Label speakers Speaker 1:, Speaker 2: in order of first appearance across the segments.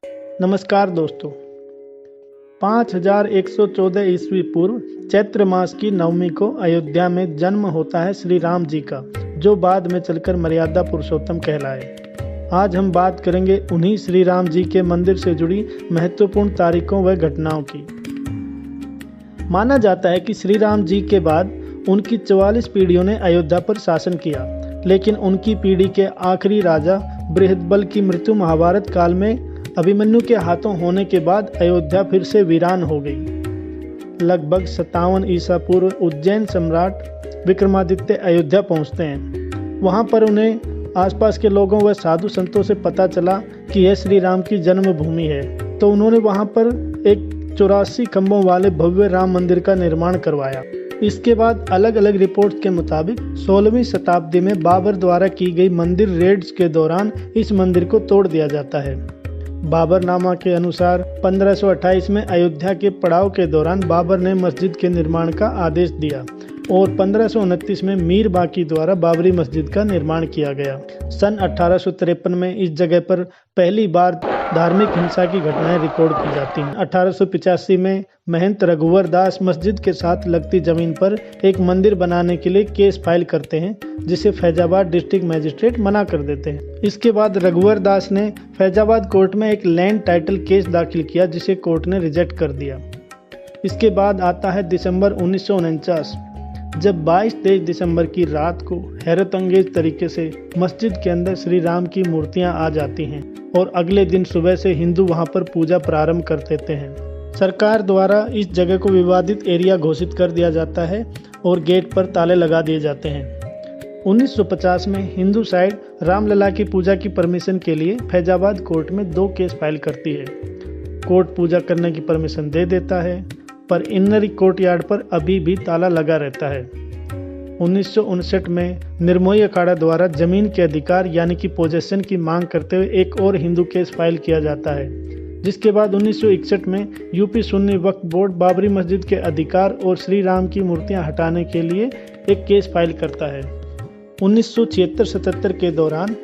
Speaker 1: नमस्कार दोस्तों। 5114 ईस्वी पूर्व चैत्र मास की नवमी को अयोध्या में जन्म होता है श्री राम जी का, जो बाद में चलकर मर्यादा पुरुषोत्तम कहलाए। आज हम बात करेंगे उन्हीं श्री राम जी के मंदिर से जुड़ी महत्वपूर्ण तारीखों व घटनाओं की। माना जाता है कि श्री राम जी के बाद उनकी 44 पीढ़ियों ने अयोध्या पर शासन किया, लेकिन उनकी पीढ़ी के आखिरी राजा बृहद्बल की मृत्यु महाभारत काल में अभिमन्यु के हाथों होने के बाद अयोध्या फिर से वीरान हो गई। लगभग 57 ईसा पूर्व उज्जैन सम्राट विक्रमादित्य अयोध्या पहुंचते हैं। वहां पर उन्हें आसपास के लोगों व साधु संतों से पता चला कि यह श्री राम की जन्मभूमि है, तो उन्होंने वहां पर एक 84 खंभों वाले भव्य राम मंदिर का निर्माण करवाया। इसके बाद अलग अलग रिपोर्ट्स के मुताबिक 16वीं शताब्दी में बाबर द्वारा की गई मंदिर रेड्स के दौरान इस मंदिर को तोड़ दिया जाता है। बाबरनामा के अनुसार 1528 में अयोध्या के पड़ाव के दौरान बाबर ने मस्जिद के निर्माण का आदेश दिया और 1529 में मीर बाकी द्वारा बाबरी मस्जिद का निर्माण किया गया। सन 1853 में इस जगह पर पहली बार धार्मिक हिंसा की घटनाएं रिकॉर्ड की जाती हैं। 1885 में महंत रघुवर दास मस्जिद के साथ लगती जमीन पर एक मंदिर बनाने के लिए केस फाइल करते हैं, जिसे फैजाबाद डिस्ट्रिक्ट मजिस्ट्रेट मना कर देते हैं। इसके बाद रघुवर दास ने फैजाबाद कोर्ट में एक लैंड टाइटल केस दाखिल किया, जिसे कोर्ट ने रिजेक्ट कर दिया। इसके बाद आता है दिसंबर 1949, जब 22-23 दिसंबर की रात को हैरत अंगेज तरीके से मस्जिद के अंदर श्री राम की मूर्तियां आ जाती हैं और अगले दिन सुबह से हिंदू वहां पर पूजा प्रारंभ कर देते हैं। सरकार द्वारा इस जगह को विवादित एरिया घोषित कर दिया जाता है और गेट पर ताले लगा दिए जाते हैं। 1950 में हिंदू साइड रामलला की पूजा की परमिशन के लिए फैजाबाद कोर्ट में 2 केस फाइल करती है। कोर्ट पूजा करने की परमिशन दे देता है, पर इनरी कोर्ट यार्ड पर अभी भी ताला लगा रहता है। 1959 में निर्मोही अखाड़ा द्वारा जमीन के अधिकार यानी कि पोजेशन की मांग करते हुए एक और हिंदू केस फाइल किया जाता है, जिसके बाद 1961 में यूपी सुन्नी वक्फ बोर्ड बाबरी मस्जिद के अधिकार और श्री राम की मूर्तियां हटाने के लिए एक केस फाइल करता है। 1976-77 के दौरान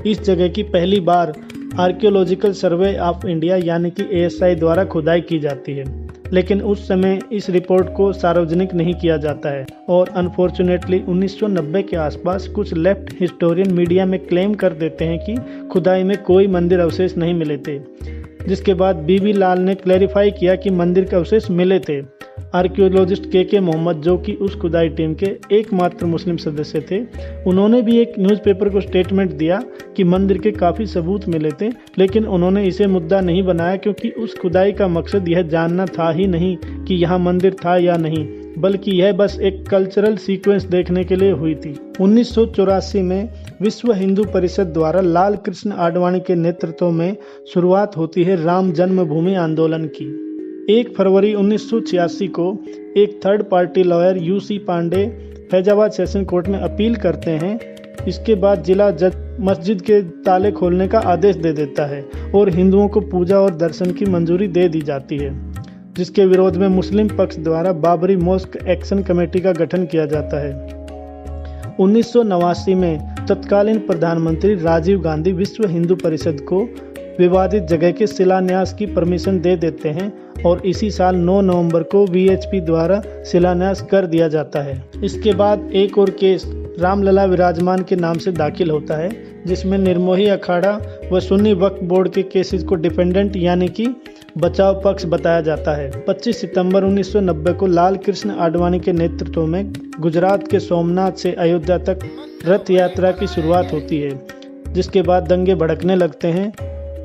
Speaker 1: इस जगह की पहली बार आर्कियोलॉजिकल सर्वे ऑफ इंडिया यानी कि ASI द्वारा खुदाई की जाती है, लेकिन उस समय इस रिपोर्ट को सार्वजनिक नहीं किया जाता है और अनफॉर्चुनेटली 1990 के आसपास कुछ लेफ्ट हिस्टोरियन मीडिया में क्लेम कर देते हैं कि खुदाई में कोई मंदिर अवशेष नहीं मिले थे, जिसके बाद बीबी लाल ने क्लैरिफाई किया कि मंदिर के अवशेष मिले थे। आर्कियोलॉजिस्ट के मोहम्मद, जो कि उस खुदाई टीम के एकमात्र मुस्लिम सदस्य थे, उन्होंने भी एक न्यूज़पेपर को स्टेटमेंट दिया कि मंदिर के काफ़ी सबूत मिले थे, लेकिन उन्होंने इसे मुद्दा नहीं बनाया क्योंकि उस खुदाई का मकसद यह जानना था ही नहीं कि यहाँ मंदिर था या नहीं, बल्कि यह बस एक कल्चरल सीक्वेंस देखने के लिए हुई थी। 1984 में विश्व हिंदू परिषद द्वारा लाल कृष्ण आडवाणी के नेतृत्व में शुरुआत होती है राम जन्मभूमि आंदोलन की। 1 फरवरी 1986 को एक third party lawyer UC Pande Faizabad session court में अपील करते हैं। इसके बाद जिला जज मस्जिद के ताले खोलने का आदेश दे देता है और हिंदुओं को पूजा और दर्शन की मंजूरी दे दी जाती है, जिसके विरोध में मुस्लिम पक्ष द्वारा बाबरी मॉस्क एक्शन कमेटी का गठन किया जाता है। 1989 में तत्कालीन प्रधानमंत्री राजीव गांधी विश्व हिंदू परिषद को विवादित जगह के शिलान्यास की परमिशन दे देते हैं और इसी साल 9 नवंबर को VHP द्वारा शिलान्यास कर दिया जाता है। इसके बाद एक और केस रामलला विराजमान के नाम से दाखिल होता है, जिसमें निर्मोही अखाड़ा व सुन्नी वक्फ बोर्ड के केसेस को डिफेंडेंट यानी कि बचाव पक्ष बताया जाता है। 25 सितंबर 1990 को लाल कृष्ण आडवाणी के नेतृत्व में गुजरात के सोमनाथ से अयोध्या तक रथ यात्रा की शुरुआत होती है, जिसके बाद दंगे भड़कने लगते हैं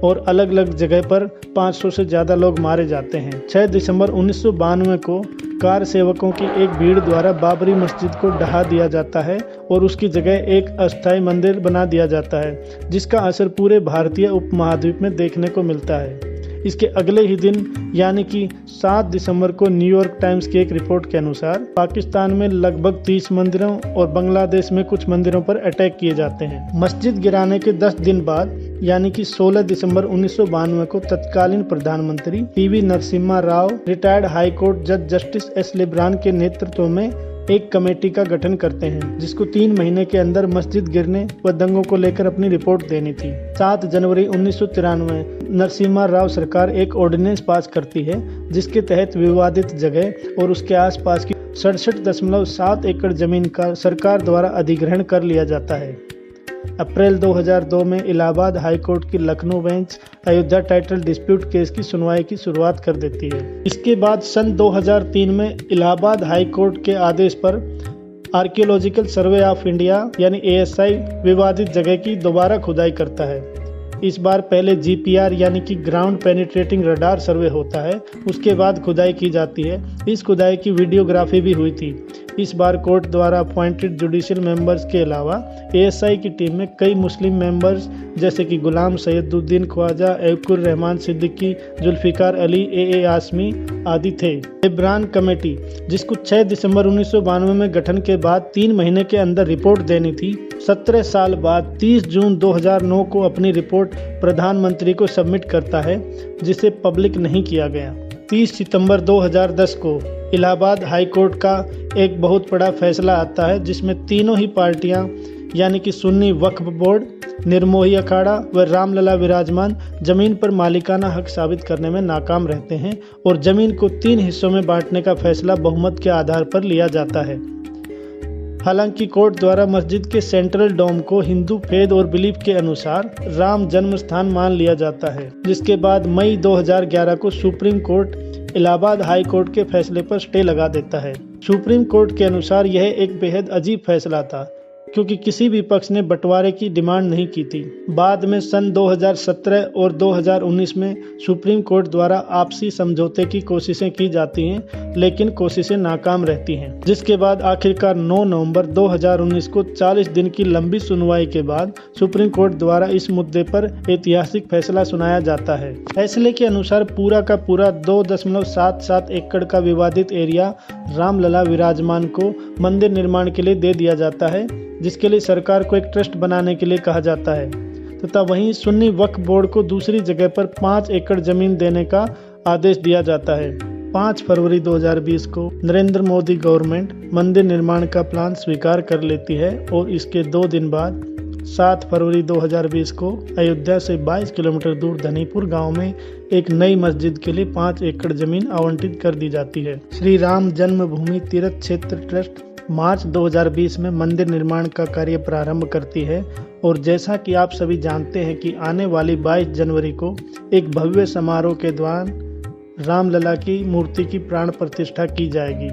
Speaker 1: और अलग अलग जगह पर 500 से ज़्यादा लोग मारे जाते हैं। 6 दिसंबर 1992 को कार सेवकों की एक भीड़ द्वारा बाबरी मस्जिद को ढहा दिया जाता है और उसकी जगह एक अस्थायी मंदिर बना दिया जाता है, जिसका असर पूरे भारतीय उपमहाद्वीप में देखने को मिलता है। इसके अगले ही दिन यानी कि 7 दिसंबर को न्यूयॉर्क टाइम्स की एक रिपोर्ट के अनुसार पाकिस्तान में लगभग 30 मंदिरों और बांग्लादेश में कुछ मंदिरों पर अटैक किए जाते हैं। मस्जिद गिराने के 10 दिन बाद यानी कि 16 दिसंबर 1992 को तत्कालीन प्रधानमंत्री PV Narasimha Rao retired high court जज जस्टिस S. लिब्रान के नेतृत्व में एक कमेटी का गठन करते हैं जिसको 3 महीने के अंदर मस्जिद गिरने व दंगों को लेकर अपनी रिपोर्ट देनी थी। 7 जनवरी 1993 नरसिम्हा राव सरकार एक ऑर्डिनेंस पास करती है जिसके तहत विवादित जगह और उसके आसपास की 67.7 एकड़ जमीन का सरकार द्वारा अधिग्रहण कर लिया जाता है। अप्रैल 2002 में इलाहाबाद हाई कोर्ट की Lucknow bench Ayodhya title dispute case की सुनवाई की शुरुआत कर देती है। इसके बाद सन 2003 में इलाहाबाद हाई कोर्ट के आदेश पर आर्कियोलॉजिकल सर्वे ऑफ इंडिया यानी ASI विवादित जगह की दोबारा खुदाई करता है। इस बार पहले GPR यानी कि ग्राउंड पेनिट्रेटिंग रडार सर्वे होता है, उसके बाद खुदाई की जाती है। इस खुदाई की वीडियोग्राफी भी हुई थी। इस बार कोर्ट द्वारा अपॉइंटेड जुडिशियल मेंबर्स के अलावा ASI की टीम में कई मुस्लिम मेंबर्स जैसे कि गुलाम सैयदुद्दीन ख्वाजा, ऐबकुर रहमान सिद्दीकी, जुल्फिकार अली, AA आसमी आदि थे। इब्रान कमेटी जिसको 6 दिसंबर 1992 में गठन के बाद 3 महीने के अंदर रिपोर्ट देनी थी, 17 साल बाद 30 जून 2009 को अपनी रिपोर्ट प्रधानमंत्री को सबमिट करता है जिसे पब्लिक नहीं किया गया। 30 सितंबर 2010 को इलाहाबाद हाई कोर्ट का एक बहुत बड़ा फैसला आता है जिसमें तीनों ही पार्टियां यानी कि सुन्नी वक्फ बोर्ड, निर्मोही अखाड़ा व रामलला विराजमान जमीन पर मालिकाना हक साबित करने में नाकाम रहते हैं और जमीन को 3 हिस्सों में बांटने का फैसला बहुमत के आधार पर लिया जाता है। हालांकि कोर्ट द्वारा मस्जिद के सेंट्रल डोम को हिंदू फेद और बिलीफ के अनुसार राम जन्म स्थान मान लिया जाता है, जिसके बाद मई 2011 को supreme court Allahabad high court के फैसले पर स्टे लगा देता है। सुप्रीम कोर्ट के अनुसार यह एक बेहद अजीब फैसला था क्योंकि किसी भी पक्ष ने बंटवारे की डिमांड नहीं की थी। बाद में सन 2017 और 2019 में सुप्रीम कोर्ट द्वारा आपसी समझौते की कोशिशें की जाती हैं, लेकिन कोशिशें नाकाम रहती हैं। जिसके बाद आखिरकार 9 नवंबर 2019 को 40 दिन की लंबी सुनवाई के बाद सुप्रीम कोर्ट द्वारा इस मुद्दे पर ऐतिहासिक फैसला सुनाया जाता है। फैसले के अनुसार पूरा का पूरा 2.77 एकड़ का विवादित एरिया रामलला विराजमान को मंदिर निर्माण के लिए दे दिया जाता है, जिसके लिए सरकार को एक ट्रस्ट बनाने के लिए कहा जाता है तथा वहीं सुन्नी वक्फ बोर्ड को दूसरी जगह पर 5 एकड़ जमीन देने का आदेश दिया जाता है। 5 फरवरी 2020 को नरेंद्र मोदी गवर्नमेंट मंदिर निर्माण का प्लान स्वीकार कर लेती है और इसके 2 दिन बाद 7 फरवरी 2020 को अयोध्या से 22 किलोमीटर दूर धनीपुर गांव में एक नई मस्जिद के लिए 5 एकड़ जमीन आवंटित कर दी जाती है। श्री राम जन्मभूमि तीर्थ क्षेत्र ट्रस्ट मार्च 2020 में मंदिर निर्माण का कार्य प्रारंभ करती है और जैसा कि आप सभी जानते हैं कि आने वाली 22 जनवरी को एक भव्य समारोह के दौरान रामलला की मूर्ति की प्राण प्रतिष्ठा की जाएगी।